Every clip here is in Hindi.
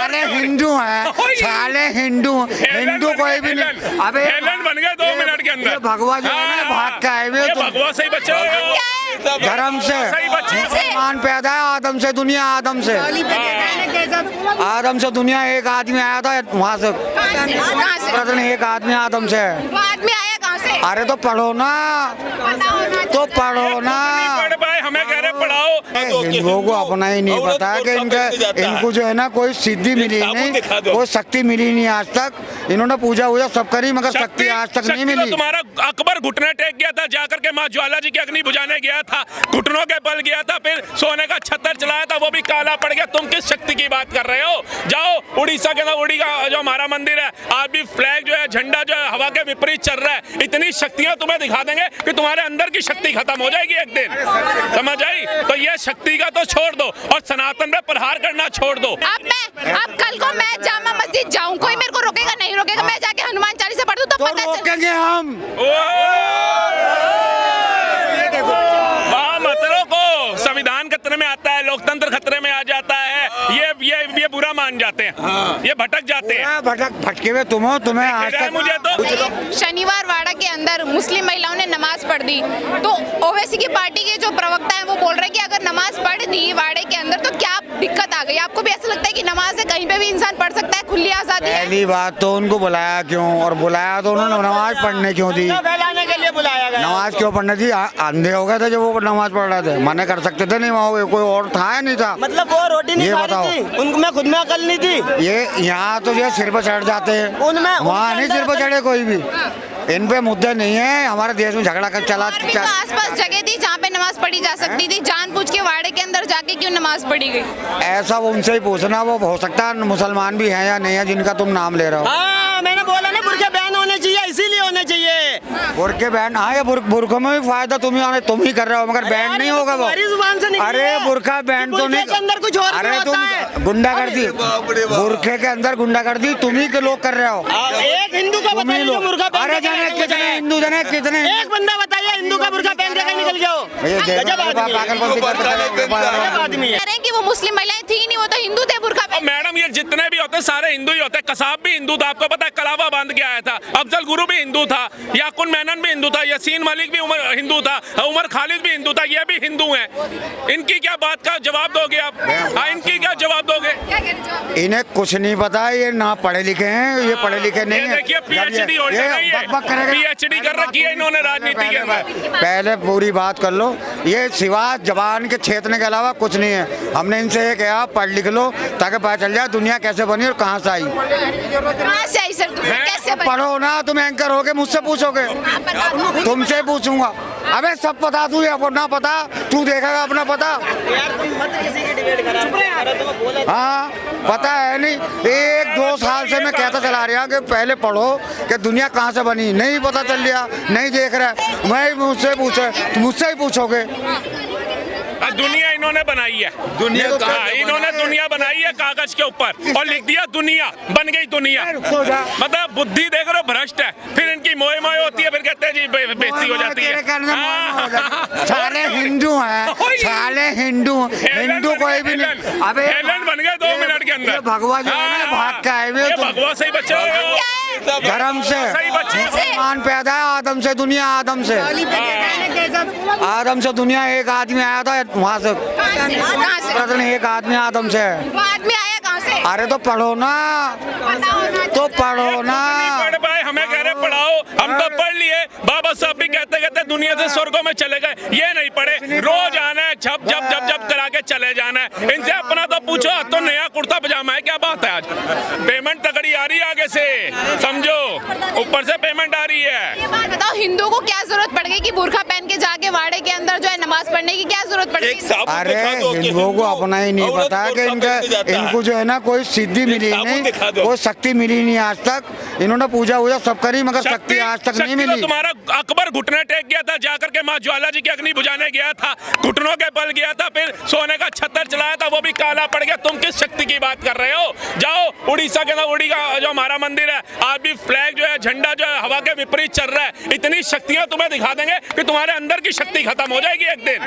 साले हिंदू हैं, साले हिंदू कोई भी नहीं। अबे हेलन बन गए 2 मिनट के अंदर। भगवा जो है ना भाग का है, ये भगवा से ही बच्चे धर्म से मुसलमान पैदा है, आदम से दुनिया, आदम से दुनिया। एक आदमी आया था वहाँ से, एक आदमी आदम से। आदमी आया कहाँ से? अरे तो पढ़ो ना, तो पढ़ो ना। पढ़ पाए, हमें कह रहे पढ़ाओ। हिंदुओं को अपना ही नहीं पता कि इनको जो है ना कोई सिद्धि मिली नहीं, कोई शक्ति मिली नहीं आज तक। इन्होंने पूजा सब करी मगर शक्ति आज तक नहीं मिली। तुम्हारा अकबर घुटने टेक गया था, जाकर के माँ ज्वाला जी की अग्नि बुझाने गया था, घुटनों के बल गया था, फिर सोने का छत्तर चलाया था, वो भी काला पड़ गया। तुम किस शक्ति की बात कर रहे हो? जाओ उड़ीसा के अंदर, उड़ी का जो हमारा मंदिर है, आज भी फ्लैग जो है, झंडा जो है हवा के विपरीत चल रहा है। इतनी शक्तियां तुम्हें दिखा देंगे कि तुम्हारे अंदर की शक्ति खत्म हो जाएगी एक दिन, समझ आई? तो ये शक्ति का तो छोड़ दो और सनातन पे प्रहार करना छोड़ दो। अब कल को मैं जामा मस्जिद जाऊं, कोई मेरे को रोकेगा नहीं रोकेगा, मैं जाके हनुमान चालीसा पढ़ दूं तो पता रोकेंगे हम। मतरों को संविधान खतरे में आता है, लोकतंत्र खतरे में आ जाता है, ये बुरा मान जाते हैं, ये भटक जाते हैं। भटके हुए तुम हो, तुम्हें आज तक मुझे तो शनिवार वाड़ा के अंदर मुस्लिम महिलाओं ने नमाज पढ़ दी, तो ओवैसी की पार्टी के जो प्रवक्ता है वो बोल रहे हैं कि अगर नमाज पढ़ दी वाड़े के अंदर तो क्या दिक्कत आ गई? आपको भी ऐसा लगता है कि नमाज कहीं पे भी इंसान पढ़ सकता है, खुली आजादी है? पहली बात तो उनको बुलाया क्यों, और बुलाया तो उन्होंने नमाज पढ़ने क्यों दी? फैलाने के लिए बुलाया गया। नमाज क्यों पढ़ने दी? अंधे हो गए थे जो वो नमाज पढ़ रहे थे, मना कर सकते थे नहीं? वहाँ कोई और था या नहीं था? मतलब वो रोटी नहीं खा रही थी, उनमें खुद में अकल नहीं थी। ये यहाँ तो ये सिर पर चढ़ जाते हैं, वहाँ नहीं सिर पर चढ़े कोई भी। इन पे मुद्दे नहीं है। हमारे देश में झगड़ा कर चला। आसपास जगह थी जहाँ पे नमाज पढ़ी जा सकती थी, जानबूझ के वाड़े के अंदर जाके क्यों नमाज पढ़ी गई? ऐसा वो उनसे ही पूछना, वो हो सकता है मुसलमान भी हैं या नहीं है जिनका तुम नाम ले रहे हो। हाँ, मैंने बोला ना बुरके बैन होने चाहिए, इसीलिए होने चाहिए बुरके बैन। हाँ, ये बुरखों में भी फायदा तुम ही कर रहे हो, मगर बैन नहीं होगा वो। अरे बुरखा बैन तो नहीं, अरे तुम गुंडागर्दी, बुरखे के अंदर गुंडागर्दी तुम ही के लोग कर रहे हो। एक हिंदू का बताइए जो बुरखा पहन के कितने हिंदू जने, कितने एक बंदा बताइए हिंदू का बुरखा पहन के निकल गया हो। आदमी है कि वो मुस्लिम महिलाएं थी नहीं, वो तो हिंदू थे बुरखा पहन। मैडम ये जितने भी होते सारे हिंदू ही होते। कसाब भी हिंदू था, आपको पता है, कलावा बांध के आया था। अफजल गुरु भी हिंदू था, याकुन मेनन भी हिंदू था, यासीन मलिक भी हिंदू था, उमर खालिद भी हिंदू था, ये भी हिंदू हैं। इनकी क्या बात का जवाब दोगे आप? इनकी क्या जवाब दोगे? इन्हें कुछ नहीं पता, ये ना पढ़े लिखे हैं, ये पढ़े लिखे नहीं है। देखिए पीएचडी कर रखी है इन्होंने राजनीति के अंदर। पहले पूरी बात कर लो। ये सिवाय जबान के छेदने के अलावा कुछ नहीं है। हमने इनसे ये कहा पढ़ लिख लो ताकि पता चल जाए दुनिया कैसे बनी और कहाँ से आई। कहाँ से आई सर? कैसे पढ़ो ना, तुम एंकर होगे, मुझसे पूछोगे, तुमसे पूछूंगा। अबे सब पता तू, अपना पता तू देखेगा, अपना पता। हाँ पता है नहीं। 1-2 साल से मैं कहता चला रहा कि पहले पढ़ो कि दुनिया कहाँ से बनी, नहीं पता चल रहा, नहीं देख रहा। मैं मुझसे ही पूछोगे। दुनिया इन्होंने बनाई है, इन्होंने दुनिया बनाई है कागज के ऊपर और लिख दिया दुनिया, बन गई दुनिया। मतलब बुद्धि देख रहे हो, भ्रष्ट है। फिर इनकी मोए होती है, फिर कहते हैं जी बेइज्जती हो जाती है। साले हिंदू हैं, साले हिंदू कोई भी नहीं। अबे हेलन बन गए 2 मिनट के अंदर। भगवा जो है ना भाग का है, भगवा से ही बच्चे धर्म से मुसलमान पैदा है, आदम से दुनिया, आदम से दुनिया। एक आदमी आया था वहाँ से, एक आदमी आदम से। आदमी आया कहाँ से? अरे तो पढ़ो ना, तो पढ़ो ना। पढ़ पाए, हमें कह रहे पढ़ाओ, हम तो पढ़ लिए। बाबा साहब भी कहते कहते दुनिया से स्वर्गों में चले गए, ये नहीं पढ़े। रोज आना है, जब करा के चले जाना है। इनसे अपना तो पूछो, तो नया कुर्ता पजामा है, क्या बात है? आज पेमेंट तगड़ी आ रही है आगे से, समझो, ऊपर से पेमेंट आ रही है। ये बात बताओ, हिंदू को क्या जरूरत पड़ गई कि बुरखा पहन के जाके वाड़े के अंदर जो है नमाज पढ़ने की क्या जरूरत पड़ गई? अरे हिंदुओं को अपना ही नहीं पता कि इनको जो है ना कोई सिद्धि मिली नहीं, कोई शक्ति मिली नहीं आज तक। इन्होंने पूजा तो सब करी मगर शक्ति आज तक नहीं शक्ति तो मिली। तुम्हारा अकबर घुटने टेक गया था, जाकर के माँ ज्वाला जी की अग्नि बुझाने गया था, घुटनों के बल गया था, फिर सोने का छत्तर चलाया था, वो भी काला पड़ गया। तुम किस शक्ति की बात कर रहे हो? जाओ उड़ीसा के अंदर, उड़ी का जो हमारा मंदिर है, आज भी फ्लैग जो है, झंडा जो है हवा के विपरीत चल रहा है। इतनी शक्तियां तुम्हें दिखा देंगे कि तुम्हारे अंदर की शक्ति खत्म हो जाएगी एक दिन,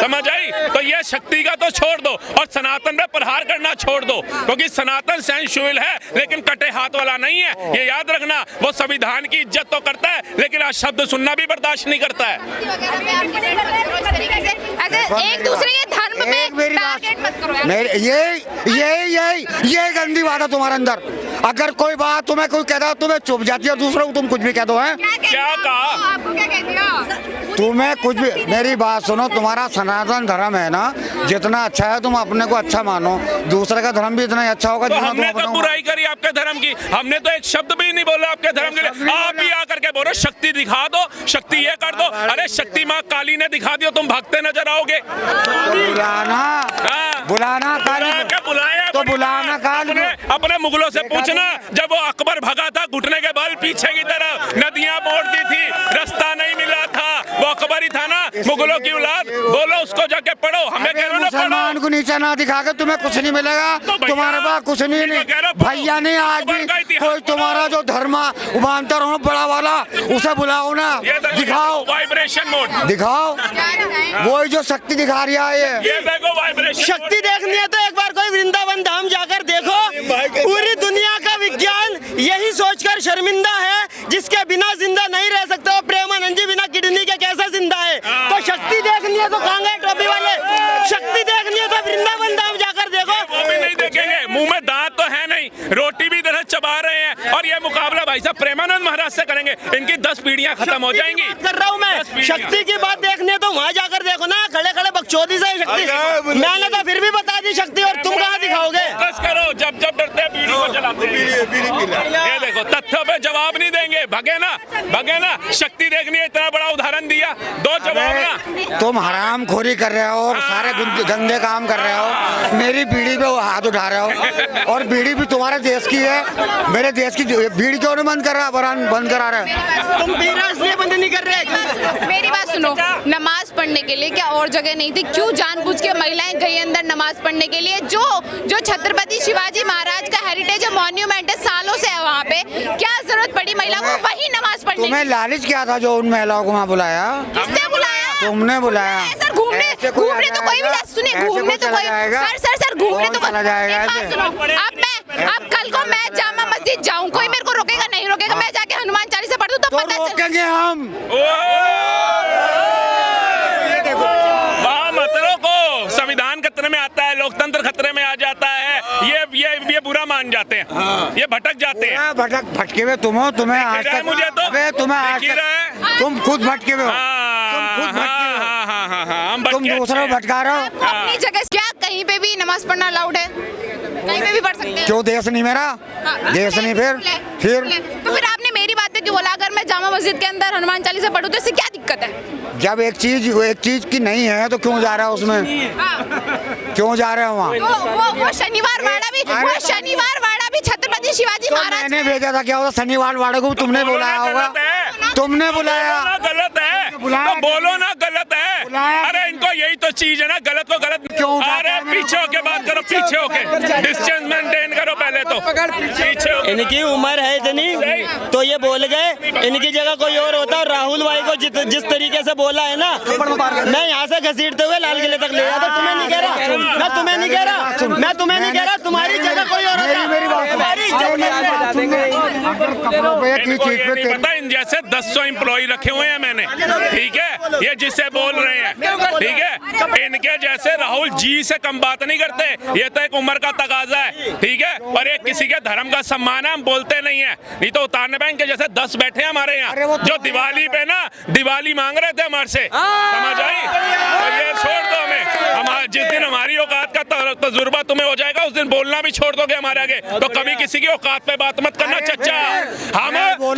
समझ आई? तो ये शक्ति का तो छोड़ दो और सनातन पे प्रहार करना छोड़ दो, क्योंकि सनातन सेंसुअल है लेकिन कटे हाथ वाला नहीं है, ये याद रखना। वो संविधान की इज्जत तो करता है लेकिन आज शब्द सुनना भी बर्दाश्त नहीं करता है। एक दूसरे के धर्म में एक मेरी टारगेट मत करो यार। मेरे ये गंदी बात है तुम्हारे अंदर। अगर कोई बात तुम्हें कोई कहता तुम्हें चुप जाती है, दूसरों को तुम कुछ भी कह दो है। क्या कहा? आपको क्या कह दिया? तुम्हें कुछ भी, मेरी बात सुनो, तुम्हारा सनातन धर्म है ना, जितना अच्छा है तुम अपने को अच्छा मानो, दूसरे का धर्म भी इतना ही अच्छा होगा तो जितना तुम हमने अपना तो बुराई करी आपके धर्म की, हमने तो एक शब्द भी नहीं बोला आपके धर्म के लिए। आप ही आकर के बोलो शक्ति दिखा दो, शक्ति ये कर दो। अरे शक्ति माँ काली ने दिखा दियो, तुम भागते नजर आओगे। बुलाना हाँ। बुलाना काली क्या बुलाया? तो बुलाना काली अपने मुगलों से पूछना, जब वो अकबर भगा था घुटने के बल पीछे की तरफ, नदियां मोड़ दी थी, रास्ता नहीं मिला था, वो अकबर ही था ना, मुगलों की औलाद। बोलो उसको जाके पढ़ो, हमें कह रहे हो ना मुसलमान को नीचा ना दिखा के तुम्हें कुछ नहीं मिलेगा। तो भैया, तुम्हारे पास कुछ नहीं भैया नहीं, आज भी कोई तुम्हारा जो धर्म उबानता रहो बड़ा वाला, उसे बुलाओ ना, दिखाओ वाइब्रेशन मोड, दिखाओ वही जो शक्ति दिखा रही है। ये देखो वाइब्रेशन। शक्ति देखनी है तो एक बार कोई वृंदावन धाम जाकर देखो। पूरी दुनिया का विज्ञान यही सोचकर शर्मिंदा है, जिसके बिना जिंदा नहीं रह सकता वो प्रेमानंद जी बिना किडनी के कैसे जिंदा है। तो शक्ति देखनी है तो कांगे टोपी वाले, शक्ति देखनी है तो वृंदावन धाम जाकर देखो। वो भी नहीं देखेंगे, मुंह में दांत तो है नहीं, रोटी भी इधर चबा रहे हैं। और ये मुकाबला भाई साहब प्रेमानंद महाराज से करेंगे, इनकी 10 पीढ़ियां खत्म हो जाएंगी। कर रहा हूँ मैं, शक्ति की बात देखनी है तो वहाँ जाकर देखो ना, खड़े खड़े बकचोदी से शक्ति। मैंने तो फिर भी बता दी शक्ति, और तुम कहाँ दिखाओगे? बस करो, जब जब डरते हैं बीड़ी को जलाते हैं। ये देखो तथ्यों पे जवाब नहीं देंगे, भगे ना। शक्ति देखनी है, इतना बड़ा उदाहरण दिया, दो जवाब ना। तुम हराम खोरी कर रहे हो और सारे गंदे काम कर रहे हो, मेरी बीड़ी पे हाथ उठा रहे हो, और बीड़ी भी तुम्हारे देश की है, मेरे देश की बीड़ी क्यों नहीं बंद कर रहा, बंद करा रहे? तुम पी रहे इसलिए बंद नहीं कर रहे। मेरी बात सुनो, नमाज पढ़ने के लिए क्या और जगह नहीं थी? क्यों जानबूझ के महिलाएं गई अंदर नमाज पढ़ने के लिए? जो छत्रपति शिवाजी महाराज का हेरिटेज मॉन्यूमेंट है, सालों से है वहाँ पे, क्या जरूरत पड़ी महिला को वही नमाज पढ़ने तुम्हें की? लालच क्या था जो उन महिलाओं को वहाँ बुलाया? किसने बुलाया? तुमने बुलाया। सर घूमने तो कोई भी सुनिए, घूमने तो कोई सर घूमने तो चला जाएगा। एक बात सुनो, अब कल को मैं जामा मस्जिद जाऊं, कोई मेरे को रोकेगा नहीं रोकेगा, मैं जाके हनुमान चालीसा पढ़ दूं तो पता चल। रोकेंगे हम। मतरों को संविधान खतरे में आता है, लोकतंत्र खतरे में आ जाता है, ये बुरा मान जाते हैं, ये भटक जाते हैं। भटके हुए तुम हो, तुम्हें आज तक मुझे तो तुम्हें आज दिख ही रहा है। तुम खुद भटके हुए हो, तुम दूसरों को भटका रहे हो। अपनी जगह क्या कहीं पे भी नमाज पढ़ना अलाउड है? कहीं पे भी पढ़ सकते हैं? क्यों देश नहीं मेरा? देश नहीं फिर तो फिर आपने मेरी बात पे क्यों बोला? अगर मैं जामा मस्जिद के अंदर हनुमान चालीसा पढ़ूं तो इससे क्या दिक्कत है? जब एक चीज की नहीं है तो क्यों जा रहा है उसमें? क्यों जा रहे हो वहाँ? वो शनिवार वाड़ा भी छत्रपति शिवाजी महाराज मैंने भेजा था, क्या होता शनिवार वाड़े को तुमने बुलाया होगा, तुमने बुलाया। गलत है तो बोलो ना, गलत है। अरे इनको यही तो चीज है ना, गलत को गलत। अरे पीछे होके बात करो, पीछे होके डिस्टेंस मेंटेन करो पहले तो, पीछे होके। इनकी उम्र है इतनी तो ये बोल गए, इनकी जगह कोई और होता। और राहुल भाई को जिस तरीके से बोला है ना, मैं यहाँ से घसीटते हुए लाल किले तक ले जाता। तुम्हें नहीं कह रहा, मैं तुम्हें नहीं कह रहा, तुम्हारी जगह कोई और होता। पता इन जैसे 100 एम्प्लॉय रखे हुए हैं मैंने, ठीक है? ये जिससे बोल रहे हैं, ठीक है? इनके जैसे राहुल जी से कम बात नहीं करते, ये तो एक उम्र का तकाजा है, ठीक है? और एक किसी के धर्म का सम्मान है, हम बोलते नहीं है, नहीं तो उतारने बैंक के जैसे 10 बैठे हैं हमारे यहाँ, जो दिवाली पे ना दिवाली मांग रहे थे हमारे से, समझ आई? तो ये छोड़ दो हमें, जिस दिन हमारी औकात का तजुर्बा तुम्हें हो जाएगा उस दिन बोलना भी छोड़ दोगे हमारे आगे। तो कभी किसी की औकात पे बात मत करना चच्चा।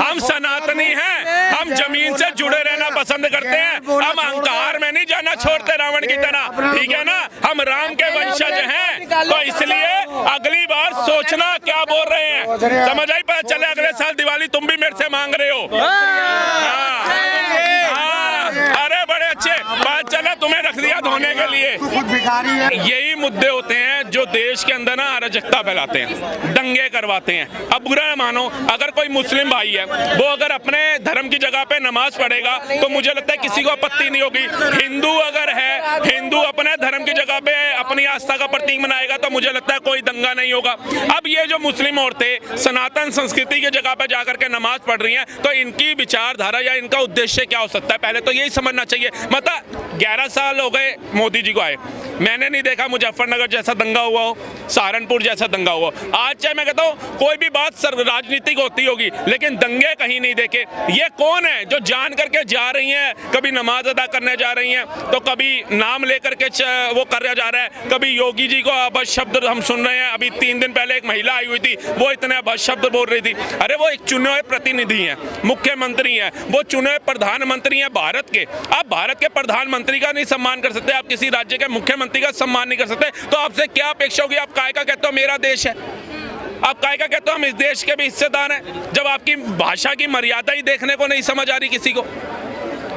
हम सनातनी हैं, हम जमीन से जुड़े रहना पसंद करते हैं। हम अहंकार में नहीं जाना छोड़ते रावण की तरह, ठीक है ना। हम राम के वंशज हैं, तो इसलिए अगली बार सोचना क्या बोल रहे हैं, समझ आई। पता चले अगले साल दिवाली तुम भी मेरे से मांग रहे हो। अरे बड़े अच्छे, बात चला तुम्हें रख दिया धोने के लिए। यही मुद्दे होते हैं जो देश के अंदर ना अराजकता फैलाते हैं, दंगे करवाते हैं। अब बुरा न मानो, अगर कोई मुस्लिम भाई है वो अगर अपने धर्म की जगह पे नमाज पढ़ेगा तो मुझे लगता है किसी को आपत्ति नहीं होगी। हिंदू अगर है, हिंदू अपने धर्म की जगह पे अपनी आस्था का प्रतीक मनाएगा तो मुझे लगता है कोई दंगा नहीं होगा। अब ये जो मुस्लिम औरतें सनातन संस्कृति की जगह पे जाकर के नमाज पढ़ रही हैं, तो इनकी विचारधारा या इनका उद्देश्य क्या हो सकता है, पहले तो यही समझना चाहिए। मतलब 11 साल हो गए मोदी जी को आए, मैंने नहीं देखा मुजफ्फरनगर जैसा दंगा हुआ हो, सहारनपुर जैसा दंगा हुआ। आज चाहे मैं कहता हूँ कोई भी बात राजनीतिक होती होगी, लेकिन दंगे कहीं नहीं देखे। ये कौन है जो जान करके जा रही हैं, कभी नमाज अदा करने जा रही हैं तो कभी नाम लेकर के वो करने जा रहा है, कभी योगी जी को अभद्र शब्द हम सुन रहे हैं। अभी 3 दिन पहले एक महिला आई हुई थी, वो इतने अभद्र शब्द बोल रही थी। अरे वो एक चुने हुए प्रतिनिधि हैं, मुख्यमंत्री हैं, वो चुने हुए प्रधानमंत्री हैं भारत के। आप भारत के प्रधानमंत्री का नहीं सम्मान कर सकते, आप किसी राज्य के मुख्यमंत्री का सम्मान नहीं कर सकते, तो आपसे क्या अपेक्षा होगी। आप काय का कहते हो मेरा देश है, आप काय का कहते हो हम इस देश के भी हिस्सेदार हैं, जब आपकी भाषा की मर्यादा ही देखने को नहीं समझ आ रही किसी को।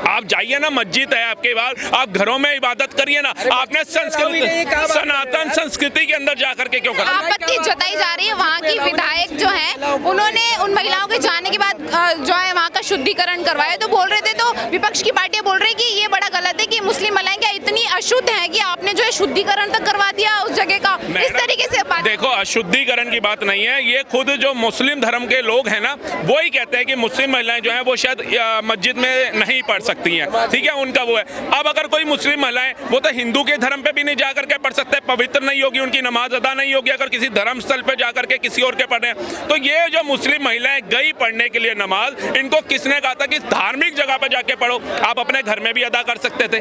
आप जाइए ना, मस्जिद है आपके बाद, आप घरों में इबादत करिए ना। आपने संस्कृति, सनातन संस्कृति के अंदर जाकर के क्यों करा? आपत्ति जताई जा रही है। वहाँ की विधायक जो है उन्होंने उन महिलाओं के जाने के बाद जो है वहाँ का शुद्धिकरण करवाया, तो बोल रहे थे, तो विपक्ष की पार्टियां बोल रही कि ये बड़ा गलत है कि मुस्लिम महिलाएं क्या इतनी अशुद्ध हैं कि आपने जो है शुद्धिकरण तक करवा दिया उस जगह का। इस तरीके से बात देखो, अशुद्धिकरण की बात नहीं है, ये खुद जो मुस्लिम धर्म के लोग हैं ना वो ही कहते हैं कि मुस्लिम महिलाएं जो है वो शायद मस्जिद में नहीं पढ़ सकती हैं, ठीक है, उनका वो है। अब अगर कोई मुस्लिम महिलाएं वो तो हिंदू के धर्म पे भी नहीं जाकर के पढ़ सकते, पवित्र नहीं होगी, उनकी नमाज अदा नहीं होगी अगर किसी धर्म स्थल पे जाकर के किसी और के पढ़े। तो ये जो मुस्लिम महिलाएं गई पढ़ने के लिए नमाज, इनको किसने कहा था कि धार्मिक जगह पे जाके पढ़ो? आप अपने घर में भी अदा कर सकते थे,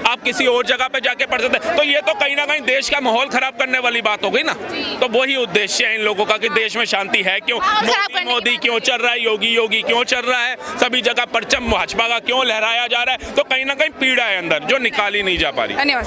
आप किसी और जगह पे जाके पढ़ सकते। तो ये तो कहीं ना कहीं देश का माहौल खराब करने वाली बात हो गई ना। तो वही उद्देश्य है इन लोगों का कि देश में शांति है क्यों, मोदी क्यों चल रहा है, योगी क्यों चल रहा है, सभी जगह परचम भाजपा का क्यों लहराया जा रहा है। तो कहीं ना कहीं पीड़ा है अंदर जो निकाली नहीं जा पा रही। धन्यवाद।